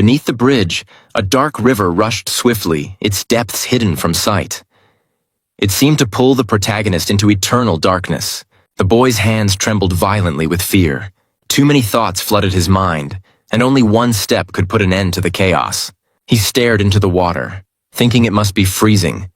Beneath the bridge, a dark river rushed swiftly, its depths hidden from sight. It seemed to pull the protagonist into eternal darkness. The boy's hands trembled violently with fear. Too many thoughts flooded his mind, and only one step could put an end to the chaos. He stared into the water, thinking it must be freezing,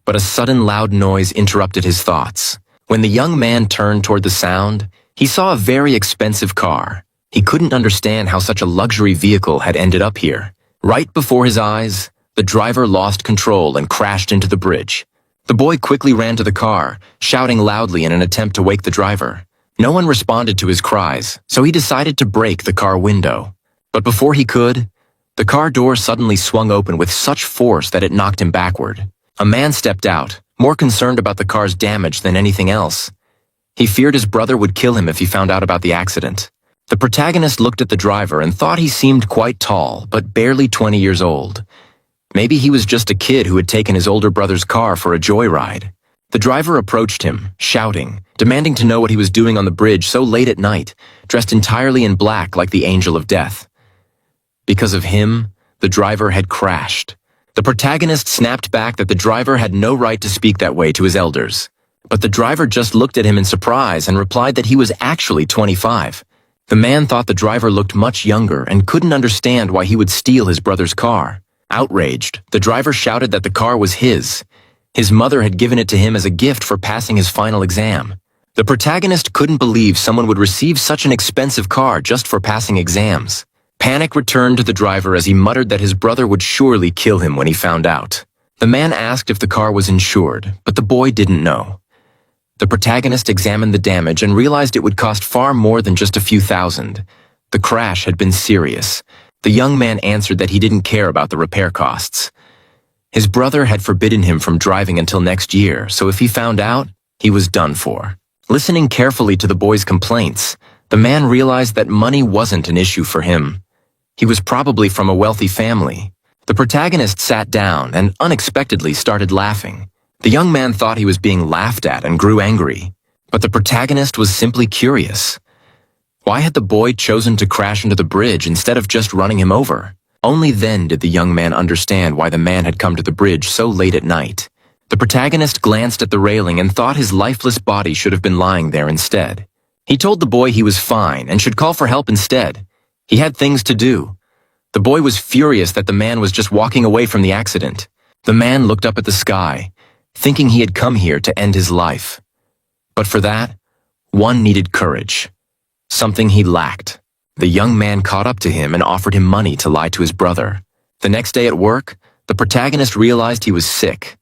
but a sudden loud noise interrupted his thoughts. When the young man turned toward the sound, he saw a very expensive car. He couldn't understand how such a luxury vehicle had ended up here. Right before his eyes, the driver lost control and crashed into the bridge. The boy quickly ran to the car, shouting loudly in an attempt to wake the driver. No one responded to his cries, so he decided to break the car window. But before he could, the car door suddenly swung open with such force that it knocked him backward. A man stepped out, more concerned about the car's damage than anything else. He feared his brother would kill him if he found out about the accident. The protagonist looked at the driver and thought he seemed quite tall, but barely 20 years old. Maybe he was just a kid who had taken his older brother's car for a joyride. The driver approached him, shouting, demanding to know what he was doing on the bridge so late at night, dressed entirely in black like the angel of death. Because of him, the driver had crashed. The protagonist snapped back that the driver had no right to speak that way to his elders. But the driver just looked at him in surprise and replied that he was actually 25. The man thought the driver looked much younger and couldn't understand why he would steal his brother's car. Outraged, the driver shouted that the car was his. His mother had given it to him as a gift for passing his final exam. The protagonist couldn't believe someone would receive such an expensive car just for passing exams. Panic returned to the driver as he muttered that his brother would surely kill him when he found out. The man asked if the car was insured, but the boy didn't know. The protagonist examined the damage and realized it would cost far more than just a few thousand. The crash had been serious. The young man answered that he didn't care about the repair costs. His brother had forbidden him from driving until next year, so if he found out, he was done for. Listening carefully to the boy's complaints, the man realized that money wasn't an issue for him. He was probably from a wealthy family. The protagonist sat down and unexpectedly started laughing. The young man thought he was being laughed at and grew angry, but the protagonist was simply curious. Why had the boy chosen to crash into the bridge instead of just running him over? Only then did the young man understand why the man had come to the bridge so late at night. The protagonist glanced at the railing and thought his lifeless body should have been lying there instead. He told the boy he was fine and should call for help instead. He had things to do. The boy was furious that the man was just walking away from the accident. The man looked up at the sky, thinking he had come here to end his life. But for that, one needed courage. Something he lacked. The young man caught up to him and offered him money to lie to his brother. The next day at work, the protagonist realized he was sick.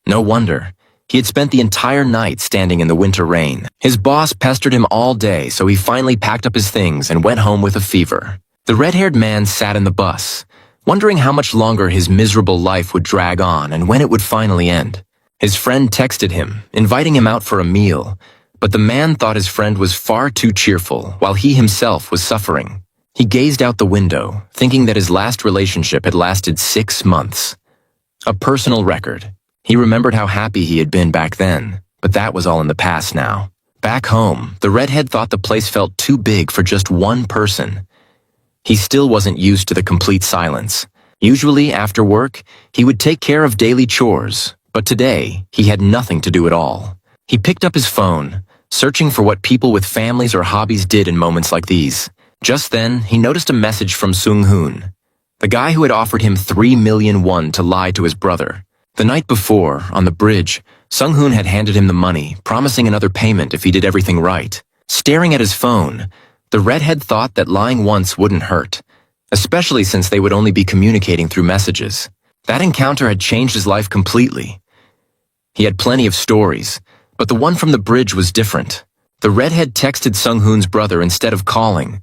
No wonder. He had spent the entire night standing in the winter rain. His boss pestered him all day, so he finally packed up his things and went home with a fever. The red-haired man sat in the bus, wondering how much longer his miserable life would drag on and when it would finally end. His friend texted him, inviting him out for a meal, but the man thought his friend was far too cheerful while he himself was suffering. He gazed out the window, thinking that his last relationship had lasted 6 months. A personal record. He remembered how happy he had been back then, but that was all in the past now. Back home, the redhead thought the place felt too big for just one person. He still wasn't used to the complete silence. Usually, after work, he would take care of daily chores, but today, he had nothing to do at all. He picked up his phone, searching for what people with families or hobbies did in moments like these. Just then, he noticed a message from Sung-hoon, the guy who had offered him 3 million won to lie to his brother. The night before, on the bridge, Sung-hoon had handed him the money, promising another payment if he did everything right. Staring at his phone, the redhead thought that lying once wouldn't hurt, especially since they would only be communicating through messages. That encounter had changed his life completely. He had plenty of stories, but the one from the bridge was different. The redhead texted Sung-hoon's brother instead of calling.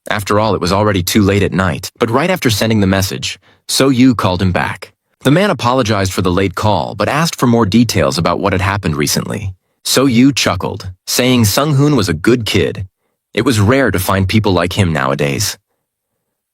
After all, it was already too late at night, but right after sending the message, So-yu called him back. The man apologized for the late call, but asked for more details about what had happened recently. So-yu chuckled, saying Sung-hoon was a good kid. It was rare to find people like him nowadays.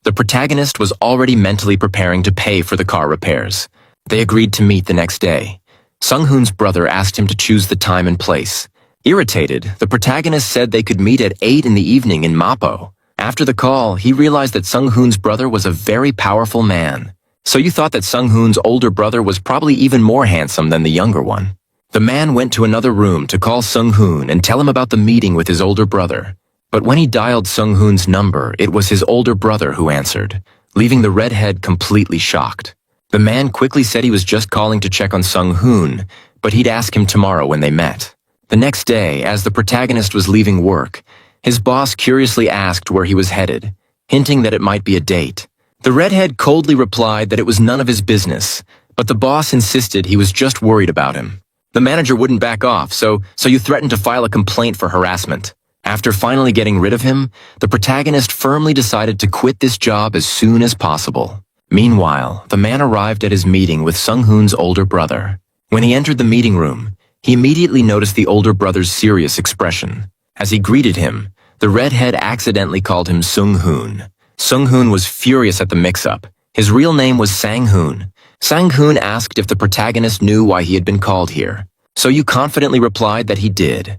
The protagonist was already mentally preparing to pay for the car repairs. They agreed to meet the next day. Sung-hoon's brother asked him to choose the time and place. Irritated, the protagonist said they could meet at 8 in the evening in Mappo. After the call, he realized that Sung-hoon's brother was a very powerful man. So you thought that Sung-hoon's older brother was probably even more handsome than the younger one. The man went to another room to call Sung-hoon and tell him about the meeting with his older brother. But when he dialed Sung-hoon's number, it was his older brother who answered, leaving the redhead completely shocked. The man quickly said he was just calling to check on Sung-hoon, but he'd ask him tomorrow when they met. The next day, as the protagonist was leaving work, his boss curiously asked where he was headed, hinting that it might be a date. The redhead coldly replied that it was none of his business, but the boss insisted he was just worried about him. The manager wouldn't back off, so you threatened to file a complaint for harassment. After finally getting rid of him, the protagonist firmly decided to quit this job as soon as possible. Meanwhile, the man arrived at his meeting with Sung-hoon's older brother. When he entered the meeting room, he immediately noticed the older brother's serious expression. As he greeted him, the redhead accidentally called him Sung-hoon. Sung-hoon was furious at the mix-up. His real name was Sang-hoon. Sang-hoon asked if the protagonist knew why he had been called here. So you confidently replied that he did.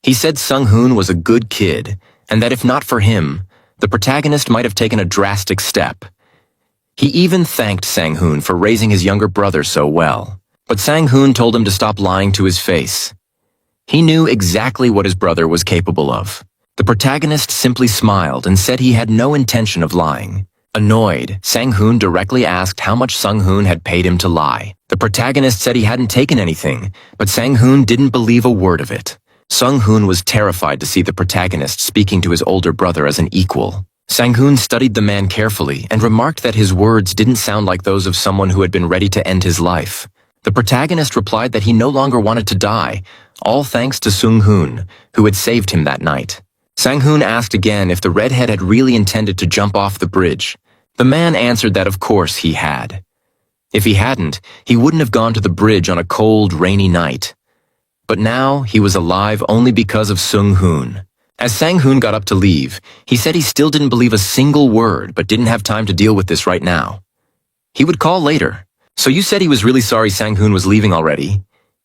He said Sung-hoon was a good kid, and that if not for him, the protagonist might have taken a drastic step. He even thanked Sang-hoon for raising his younger brother so well. But Sang-hoon told him to stop lying to his face. He knew exactly what his brother was capable of. The protagonist simply smiled and said he had no intention of lying. Annoyed, Sang-hoon directly asked how much Sung-hoon had paid him to lie. The protagonist said he hadn't taken anything, but Sang-hoon didn't believe a word of it. Sung-hoon was terrified to see the protagonist speaking to his older brother as an equal. Sang-hoon studied the man carefully and remarked that his words didn't sound like those of someone who had been ready to end his life. The protagonist replied that he no longer wanted to die, all thanks to Sung-hoon, who had saved him that night. Sang-hoon asked again if the redhead had really intended to jump off the bridge. The man answered that of course he had. If he hadn't, he wouldn't have gone to the bridge on a cold, rainy night. But now he was alive only because of Sung-hoon. As Sang-hoon got up to leave, he said he still didn't believe a single word but didn't have time to deal with this right now. He would call later. So you said he was really sorry Sang-hoon was leaving already?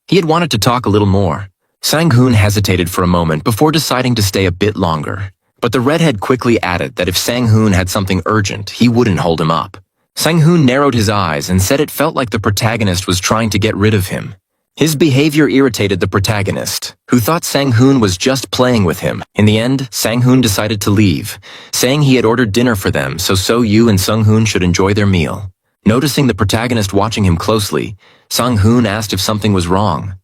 He had wanted to talk a little more. Sang-hoon hesitated for a moment before deciding to stay a bit longer. But the redhead quickly added that if Sang-hoon had something urgent, he wouldn't hold him up. Sang-hoon narrowed his eyes and said it felt like the protagonist was trying to get rid of him. His behavior irritated the protagonist, who thought Sang-hoon was just playing with him. In the end, Sang-hoon decided to leave, saying he had ordered dinner for them so So-yu and Sung-hoon should enjoy their meal. Noticing the protagonist watching him closely, Sang-hoon asked if something was wrong.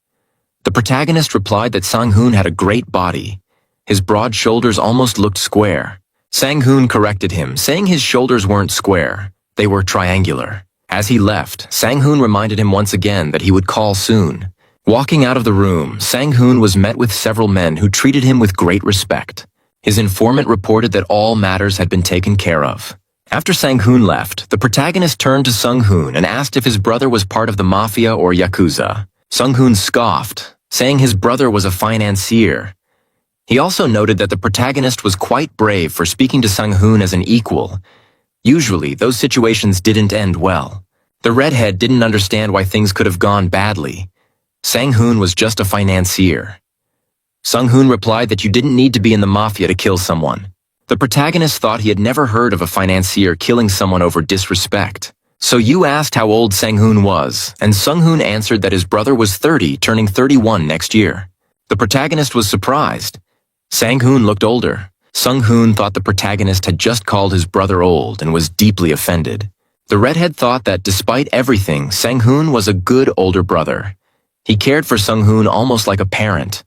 The protagonist replied that Sang-hoon had a great body. His broad shoulders almost looked square. Sang-hoon corrected him, saying his shoulders weren't square, they were triangular. As he left, Sang-hoon reminded him once again that he would call soon. Walking out of the room, Sang-hoon was met with several men who treated him with great respect. His informant reported that all matters had been taken care of. After Sang-hoon left, the protagonist turned to Sung-hoon and asked if his brother was part of the mafia or yakuza. Sung-hoon scoffed, saying his brother was a financier. He also noted that the protagonist was quite brave for speaking to Sang-hoon as an equal. Usually, those situations didn't end well. The redhead didn't understand why things could have gone badly. Sang-hoon was just a financier. Sung-hoon replied that you didn't need to be in the mafia to kill someone. The protagonist thought he had never heard of a financier killing someone over disrespect. So you asked how old Sang-hoon was, and Sung-hoon answered that his brother was 30, turning 31 next year. The protagonist was surprised. Sang-hoon looked older. Sung-hoon thought the protagonist had just called his brother old and was deeply offended. The redhead thought that despite everything, Sang-hoon was a good older brother. He cared for Sung-hoon almost like a parent.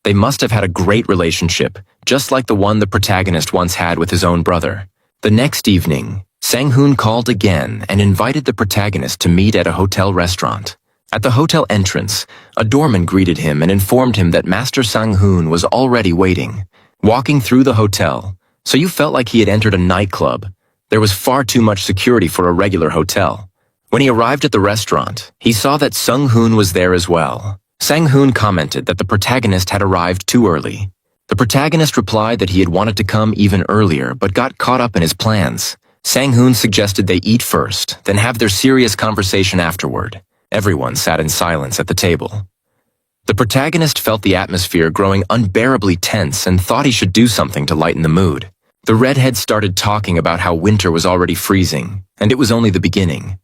They must have had a great relationship, just like the one the protagonist once had with his own brother. The next evening, Sang-hoon called again and invited the protagonist to meet at a hotel restaurant. At the hotel entrance, a doorman greeted him and informed him that Master Sang-hoon was already waiting. Walking through the hotel, so you felt like he had entered a nightclub. There was far too much security for a regular hotel. When he arrived at the restaurant, he saw that Sung-hoon was there as well. Sang-hoon commented that the protagonist had arrived too early. The protagonist replied that he had wanted to come even earlier but got caught up in his plans. Sang-hoon suggested they eat first, then have their serious conversation afterward. Everyone sat in silence at the table. The protagonist felt the atmosphere growing unbearably tense and thought he should do something to lighten the mood. The redhead started talking about how winter was already freezing, and it was only the beginning.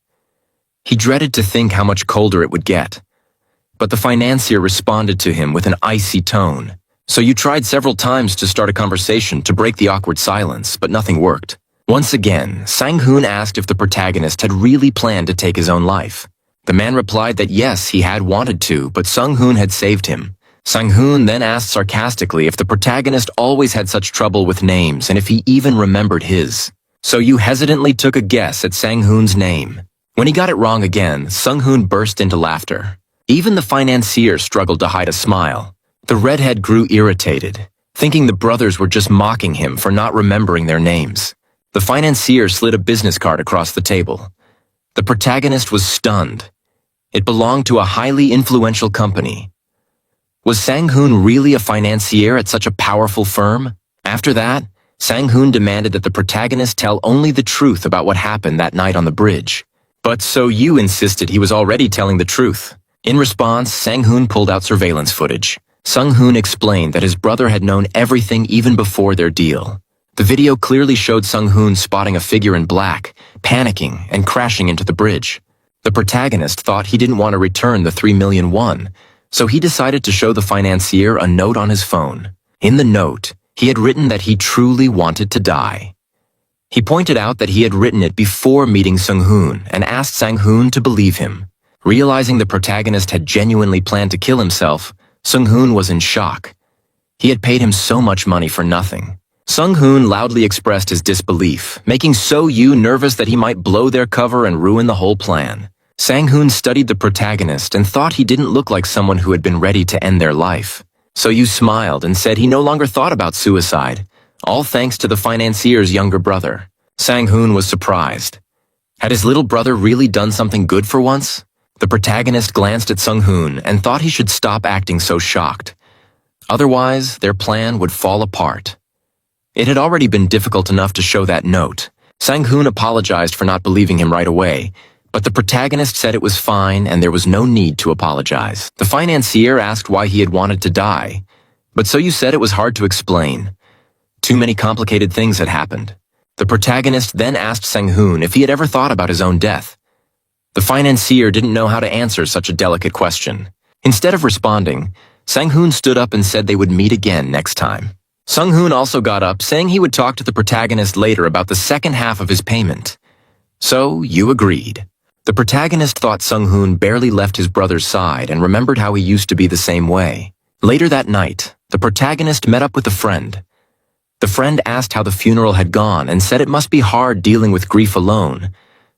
He dreaded to think how much colder it would get. But the financier responded to him with an icy tone. So you tried several times to start a conversation to break the awkward silence, but nothing worked. Once again, Sang-hoon asked if the protagonist had really planned to take his own life. The man replied that yes, he had wanted to, but Sang-hoon had saved him. Sang-hoon then asked sarcastically if the protagonist always had such trouble with names and if he even remembered his. So you hesitantly took a guess at Sang-hoon's name. When he got it wrong again, Sang-hoon burst into laughter. Even the financier struggled to hide a smile. The redhead grew irritated, thinking the brothers were just mocking him for not remembering their names. The financier slid a business card across the table. The protagonist was stunned. It belonged to a highly influential company. Was Sang-hoon really a financier at such a powerful firm? After that, Sang-hoon demanded that the protagonist tell only the truth about what happened that night on the bridge. But So Yu insisted he was already telling the truth. In response, Sang-hoon pulled out surveillance footage. Sang-hoon explained that his brother had known everything even before their deal. The video clearly showed Sang-hoon spotting a figure in black, panicking, and crashing into the bridge. The protagonist thought he didn't want to return the 3 million won, so he decided to show the financier a note on his phone. In the note, he had written that he truly wanted to die. He pointed out that he had written it before meeting Sang-hoon and asked Sang-hoon to believe him. Realizing the protagonist had genuinely planned to kill himself, Sang-hoon was in shock. He had paid him so much money for nothing. Sang-hoon loudly expressed his disbelief, making So Yu nervous that he might blow their cover and ruin the whole plan. Sang-hoon studied the protagonist and thought he didn't look like someone who had been ready to end their life. So Yu smiled and said he no longer thought about suicide, all thanks to the financier's younger brother. Sang-hoon was surprised. Had his little brother really done something good for once? The protagonist glanced at Sang-hoon and thought he should stop acting so shocked. Otherwise, their plan would fall apart. It had already been difficult enough to show that note. Sang-hoon apologized for not believing him right away, but the protagonist said it was fine and there was no need to apologize. The financier asked why he had wanted to die, but So Yu said it was hard to explain. Too many complicated things had happened. The protagonist then asked Sang-hoon if he had ever thought about his own death. The financier didn't know how to answer such a delicate question. Instead of responding, Sang-hoon stood up and said they would meet again next time. Sang-hoon also got up, saying he would talk to the protagonist later about the second half of his payment. So Yu agreed. The protagonist thought Sang-hoon barely left his brother's side and remembered how he used to be the same way. Later that night, the protagonist met up with a friend. The friend asked how the funeral had gone and said it must be hard dealing with grief alone,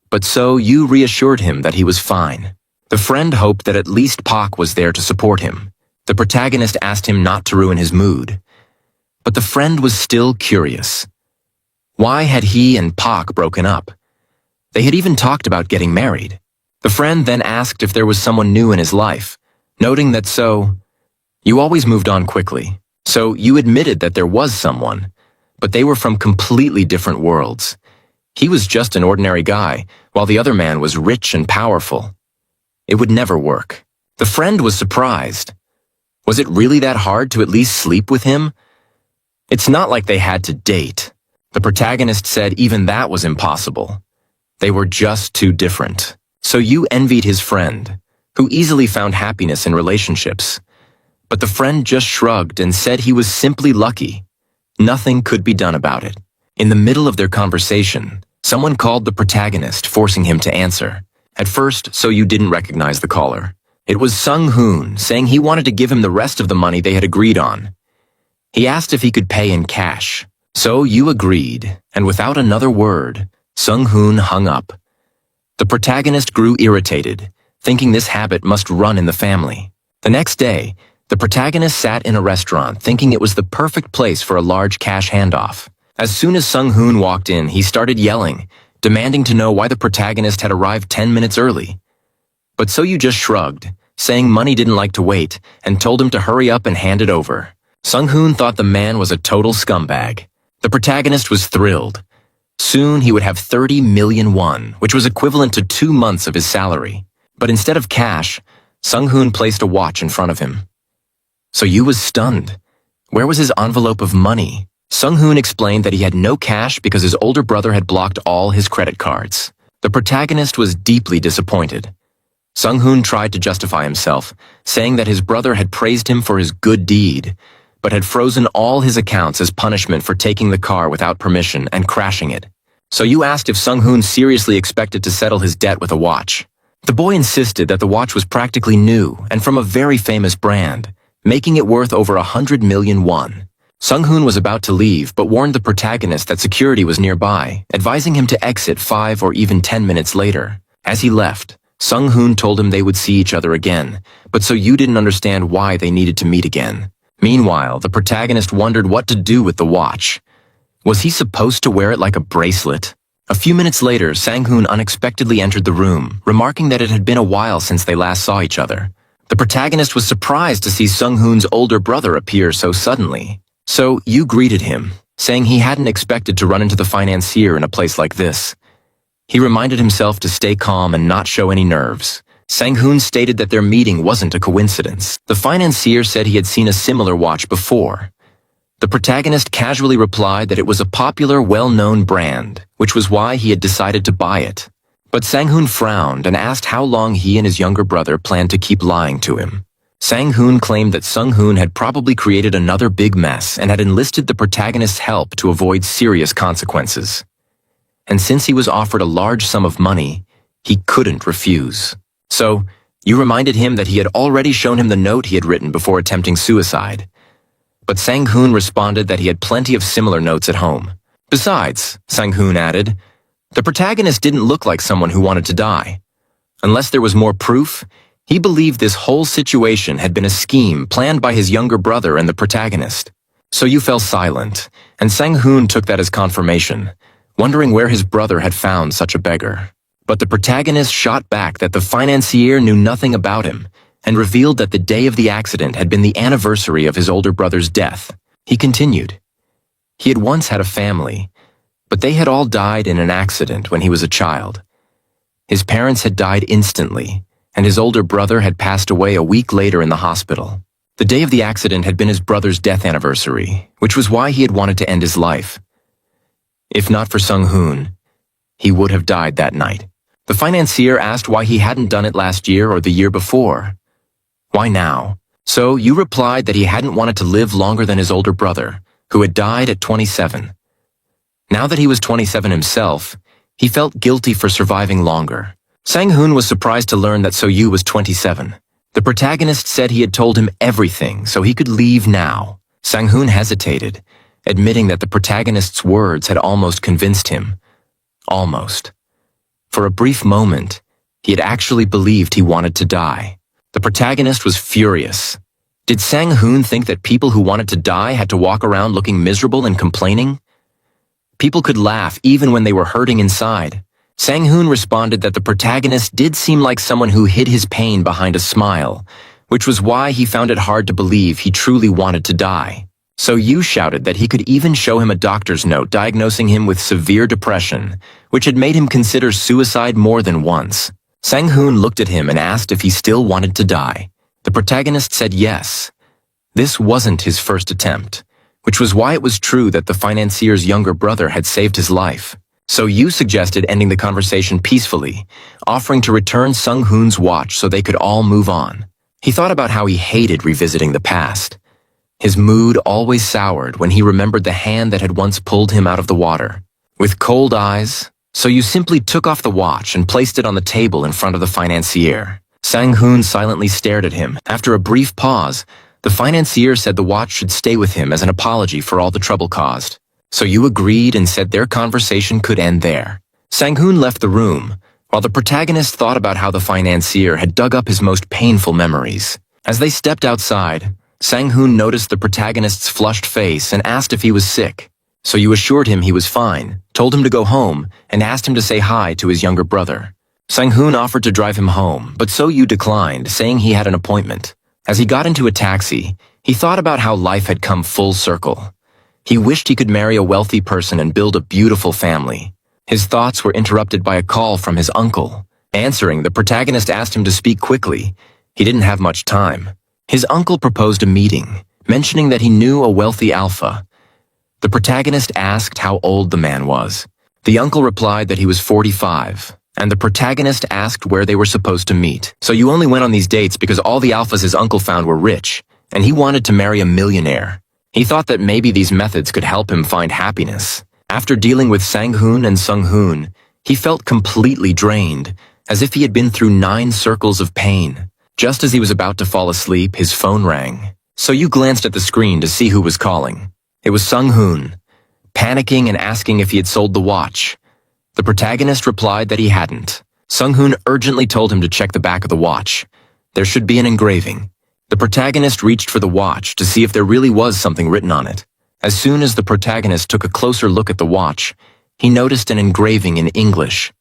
but So Yu reassured him that he was fine. The friend hoped that at least Pak was there to support him. The protagonist asked him not to ruin his mood. But the friend was still curious. Why had he and Pak broken up? They had even talked about getting married. The friend then asked if there was someone new in his life, noting that You always moved on quickly. So Yu admitted that there was someone, but they were from completely different worlds. He was just an ordinary guy, while the other man was rich and powerful. It would never work. The friend was surprised. Was it really that hard to at least sleep with him? It's not like they had to date. The protagonist said even that was impossible. They were just too different. So Yu envied his friend, who easily found happiness in relationships. But the friend just shrugged and said he was simply lucky. Nothing could be done about it. In the middle of their conversation, someone called the protagonist, forcing him to answer. At first, So Yu didn't recognize the caller. It was Sang-hoon, saying he wanted to give him the rest of the money they had agreed on. He asked if he could pay in cash. So Yu agreed, and without another word, Sang-hoon hung up. The protagonist grew irritated, thinking this habit must run in the family. The next day, the protagonist sat in a restaurant, thinking it was the perfect place for a large cash handoff. As soon as Sang-hoon walked in, he started yelling, demanding to know why the protagonist had arrived 10 minutes early. But So Yu just shrugged, saying money didn't like to wait, and told him to hurry up and hand it over. Sang-hoon thought the man was a total scumbag. The protagonist was thrilled. Soon he would have 30 million won, which was equivalent to 2 months of his salary. But instead of cash, Sang-hoon placed a watch in front of him. So Yu was stunned. Where was his envelope of money? Sung-hoon explained that he had no cash because his older brother had blocked all his credit cards. The protagonist was deeply disappointed. Sung-hoon tried to justify himself, saying that his brother had praised him for his good deed, but had frozen all his accounts as punishment for taking the car without permission and crashing it. So you asked if Sung-hoon seriously expected to settle his debt with a watch. The boy insisted that the watch was practically new and from a very famous brand, making it worth over 100 million won. Sung-hoon was about to leave but warned the protagonist that security was nearby, advising him to exit 5 or even 10 minutes later. As he left, Sung-hoon told him they would see each other again, but So you didn't understand why they needed to meet again. Meanwhile, the protagonist wondered what to do with the watch. Was he supposed to wear it like a bracelet? A few minutes later, Sang-hoon unexpectedly entered the room, remarking that it had been a while since they last saw each other. The protagonist was surprised to see Sung-hoon's older brother appear so suddenly. So you greeted him, saying he hadn't expected to run into the financier in a place like this. He reminded himself to stay calm and not show any nerves. Sang-hoon stated that their meeting wasn't a coincidence. The financier said he had seen a similar watch before. The protagonist casually replied that it was a popular, well-known brand, which was why he had decided to buy it. But Sang-hoon frowned and asked how long he and his younger brother planned to keep lying to him. Sang-hoon claimed that Sung-hoon had probably created another big mess and had enlisted the protagonist's help to avoid serious consequences. And since he was offered a large sum of money, he couldn't refuse. So, you reminded him that he had already shown him the note he had written before attempting suicide. But Sang-hoon responded that he had plenty of similar notes at home. Besides, Sang-hoon added, the protagonist didn't look like someone who wanted to die. Unless there was more proof, he believed this whole situation had been a scheme planned by his younger brother and the protagonist. So you fell silent, and Sang-hoon took that as confirmation, wondering where his brother had found such a beggar. But the protagonist shot back that the financier knew nothing about him, and revealed that the day of the accident had been the anniversary of his older brother's death. He continued. He had once had a family, but they had all died in an accident when he was a child. His parents had died instantly, and his older brother had passed away a week later in the hospital. The day of the accident had been his brother's death anniversary, which was why he had wanted to end his life. If not for Sung-hoon, he would have died that night. The financier asked why he hadn't done it last year or the year before. Why now? So you replied that he hadn't wanted to live longer than his older brother, who had died at 27. Now that he was 27 himself, he felt guilty for surviving longer. Sang-hoon was surprised to learn that So-yu was 27. The protagonist said he had told him everything so he could leave now. Sang-hoon hesitated, admitting that the protagonist's words had almost convinced him. Almost. For a brief moment, he had actually believed he wanted to die. The protagonist was furious. Did Sang-hoon think that people who wanted to die had to walk around looking miserable and complaining? People could laugh even when they were hurting inside. Sang-hoon responded that the protagonist did seem like someone who hid his pain behind a smile, which was why he found it hard to believe he truly wanted to die. So you shouted that he could even show him a doctor's note diagnosing him with severe depression, which had made him consider suicide more than once. Sang-hoon looked at him and asked if he still wanted to die. The protagonist said yes. This wasn't his first attempt, which was why it was true that the financier's younger brother had saved his life. So you suggested ending the conversation peacefully, offering to return Sung-hoon's watch so they could all move on. He thought about how he hated revisiting the past. His mood always soured when he remembered the hand that had once pulled him out of the water. With cold eyes, So you simply took off the watch and placed it on the table in front of the financier. Sang-hoon silently stared at him. After a brief pause, the financier said the watch should stay with him as an apology for all the trouble caused. So you agreed and said their conversation could end there. Sang-hoon left the room, while the protagonist thought about how the financier had dug up his most painful memories. As they stepped outside, Sang-hoon noticed the protagonist's flushed face and asked if he was sick. So you assured him he was fine, told him to go home, and asked him to say hi to his younger brother. Sang-hoon offered to drive him home, but So-yu declined, saying he had an appointment. As he got into a taxi, he thought about how life had come full circle. He wished he could marry a wealthy person and build a beautiful family. His thoughts were interrupted by a call from his uncle. Answering, the protagonist asked him to speak quickly. He didn't have much time. His uncle proposed a meeting, mentioning that he knew a wealthy alpha. The protagonist asked how old the man was. The uncle replied that he was 45, and the protagonist asked where they were supposed to meet. So you only went on these dates because all the alphas his uncle found were rich, and he wanted to marry a millionaire. He thought that maybe these methods could help him find happiness. After dealing with Sang-hoon and Sung-hoon, he felt completely drained, as if he had been through 9 circles of pain. Just as he was about to fall asleep, his phone rang. So you glanced at the screen to see who was calling. It was Sung-hoon, panicking and asking if he had sold the watch. The protagonist replied that he hadn't. Sung-hoon urgently told him to check the back of the watch. There should be an engraving. The protagonist reached for the watch to see if there really was something written on it. As soon as the protagonist took a closer look at the watch, he noticed an engraving in English.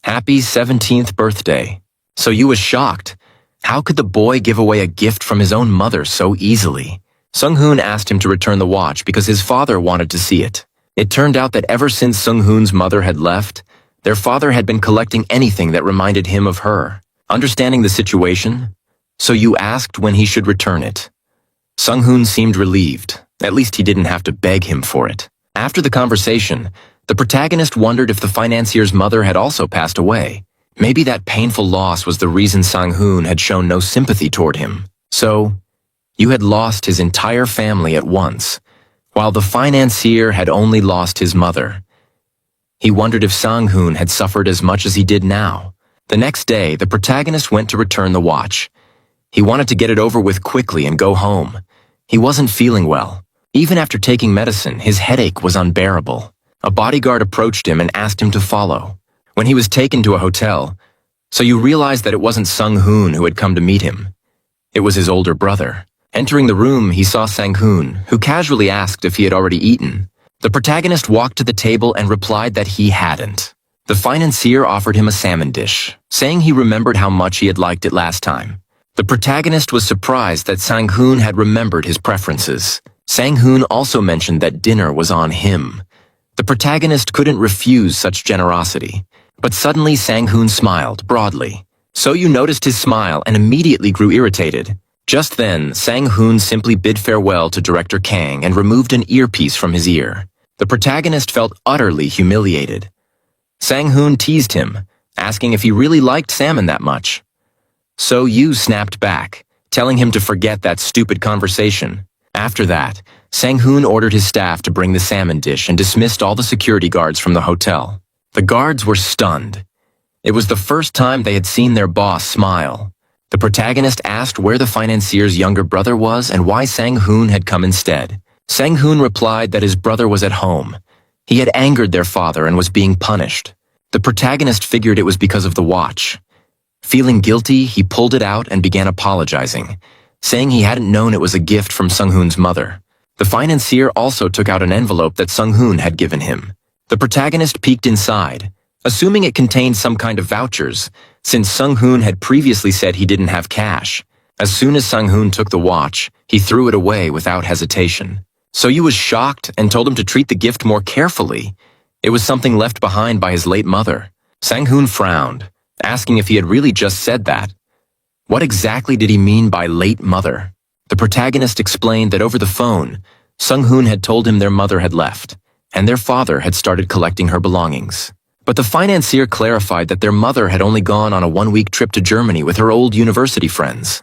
Happy 17th birthday. So you was shocked. How could the boy give away a gift from his own mother so easily? Sung-hoon asked him to return the watch because his father wanted to see it. It turned out that ever since Sung-hoon's mother had left, their father had been collecting anything that reminded him of her. Understanding the situation, so you asked when he should return it. Sung-hoon seemed relieved. At least he didn't have to beg him for it. After the conversation, the protagonist wondered if the financier's mother had also passed away. Maybe that painful loss was the reason Sang-hoon had shown no sympathy toward him. So, you had lost his entire family at once, while the financier had only lost his mother. He wondered if Sang-hoon had suffered as much as he did now. The next day, the protagonist went to return the watch. He wanted to get it over with quickly and go home. He wasn't feeling well. Even after taking medicine, his headache was unbearable. A bodyguard approached him and asked him to follow. When he was taken to a hotel, so you realized that it wasn't Sung-hoon who had come to meet him. It was his older brother. Entering the room, he saw Sang-hoon, who casually asked if he had already eaten. The protagonist walked to the table and replied that he hadn't. The financier offered him a salmon dish, saying he remembered how much he had liked it last time. The protagonist was surprised that Sang-hoon had remembered his preferences. Sang-hoon also mentioned that dinner was on him. The protagonist couldn't refuse such generosity. But suddenly Sang-hoon smiled broadly. So you noticed his smile and immediately grew irritated. Just then, Sang-hoon simply bid farewell to Director Kang and removed an earpiece from his ear. The protagonist felt utterly humiliated. Sang-hoon teased him, asking if he really liked salmon that much. So Yu snapped back, telling him to forget that stupid conversation. After that, Sang-hoon ordered his staff to bring the salmon dish and dismissed all the security guards from the hotel. The guards were stunned. It was the first time they had seen their boss smile. The protagonist asked where the financier's younger brother was and why Sang-hoon had come instead. Sang-hoon replied that his brother was at home. He had angered their father and was being punished. The protagonist figured it was because of the watch. Feeling guilty, he pulled it out and began apologizing, saying he hadn't known it was a gift from Sung-hoon's mother. The financier also took out an envelope that Sung-hoon had given him. The protagonist peeked inside, assuming it contained some kind of vouchers, since Sung-hoon had previously said he didn't have cash. As soon as Sung-hoon took the watch, he threw it away without hesitation. So Yu was shocked and told him to treat the gift more carefully. It was something left behind by his late mother. Sang-hoon frowned, asking if he had really just said that. What exactly did he mean by late mother? The protagonist explained that over the phone, Sung-hoon had told him their mother had left, and their father had started collecting her belongings. But the financier clarified that their mother had only gone on a 1-week trip to Germany with her old university friends.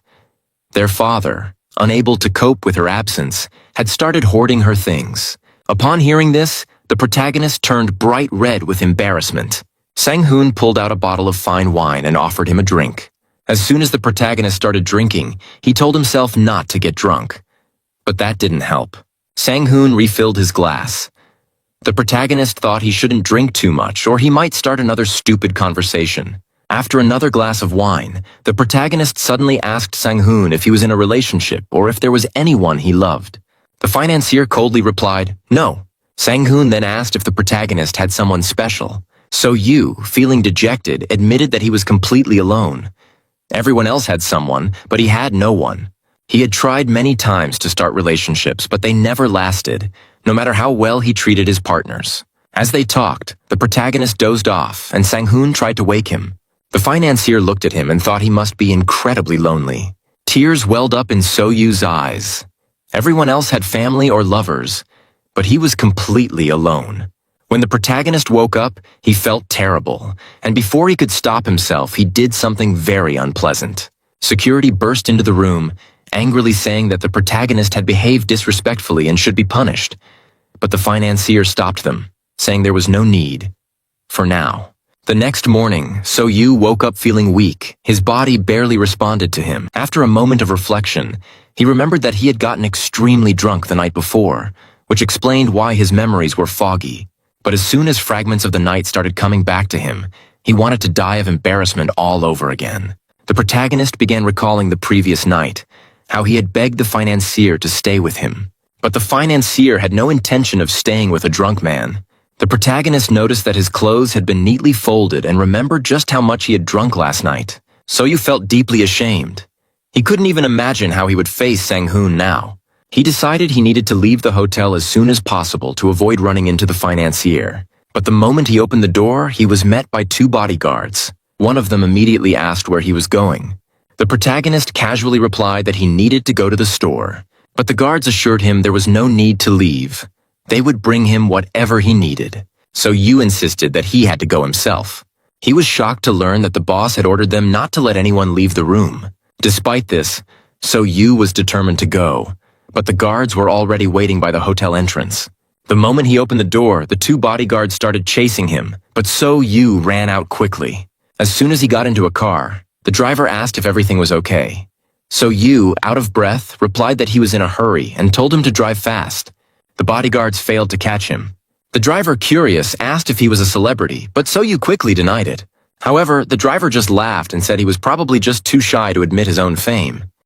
Their father, unable to cope with her absence, had started hoarding her things. Upon hearing this, the protagonist turned bright red with embarrassment. Sang-hoon pulled out a bottle of fine wine and offered him a drink. As soon as the protagonist started drinking, he told himself not to get drunk. But that didn't help. Sang-hoon refilled his glass. The protagonist thought he shouldn't drink too much, or he might start another stupid conversation. After another glass of wine, the protagonist suddenly asked Sang-hoon if he was in a relationship or if there was anyone he loved. The financier coldly replied, no. Sang-hoon then asked if the protagonist had someone special. So Yu, feeling dejected, admitted that he was completely alone. Everyone else had someone, but he had no one. He had tried many times to start relationships, but they never lasted, no matter how well he treated his partners. As they talked, the protagonist dozed off, and Sang-hoon tried to wake him. The financier looked at him and thought he must be incredibly lonely. Tears welled up in So Yu's eyes. Everyone else had family or lovers, but he was completely alone. When the protagonist woke up, he felt terrible, and before he could stop himself, he did something very unpleasant. Security burst into the room, angrily saying that the protagonist had behaved disrespectfully and should be punished. But the financier stopped them, saying there was no need. For now. The next morning, So-Yu woke up feeling weak. His body barely responded to him. After a moment of reflection, he remembered that he had gotten extremely drunk the night before, which explained why his memories were foggy. But as soon as fragments of the night started coming back to him, he wanted to die of embarrassment all over again. The protagonist began recalling the previous night, how he had begged the financier to stay with him. But the financier had no intention of staying with a drunk man. The protagonist noticed that his clothes had been neatly folded and remembered just how much he had drunk last night. So-Yu felt deeply ashamed. He couldn't even imagine how he would face Sang-hoon now. He decided he needed to leave the hotel as soon as possible to avoid running into the financier. But the moment he opened the door, he was met by 2 bodyguards. One of them immediately asked where he was going. The protagonist casually replied that he needed to go to the store. But the guards assured him there was no need to leave. They would bring him whatever he needed. So-Yu insisted that he had to go himself. He was shocked to learn that the boss had ordered them not to let anyone leave the room. Despite this, So-Yu was determined to go, but the guards were already waiting by the hotel entrance. The moment he opened the door, the 2 bodyguards started chasing him, but So-Yu ran out quickly. As soon as he got into a car, the driver asked if everything was okay. So-Yu, out of breath, replied that he was in a hurry and told him to drive fast. The bodyguards failed to catch him. The driver, curious, asked if he was a celebrity, but So-Yu quickly denied it. However, the driver just laughed and said he was probably just too shy to admit his own fame.